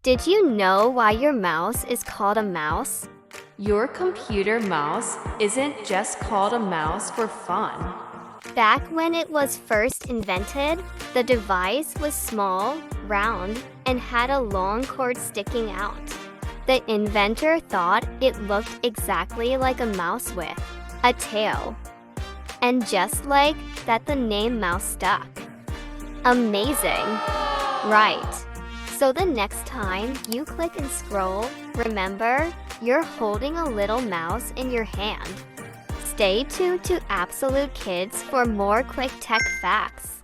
Did you know why your mouse is called a mouse? Your computer mouse isn't just called a mouse for fun. Back when it was first invented, the device was small, round, and had a long cord sticking out. The inventor thought it looked exactly like a mouse with a tail. And just like that, the name mouse stuck. Amazing, right? So the next time you click and scroll, remember, you're holding a little mouse in your hand. Stay tuned to Absolute Kids for more quick tech facts.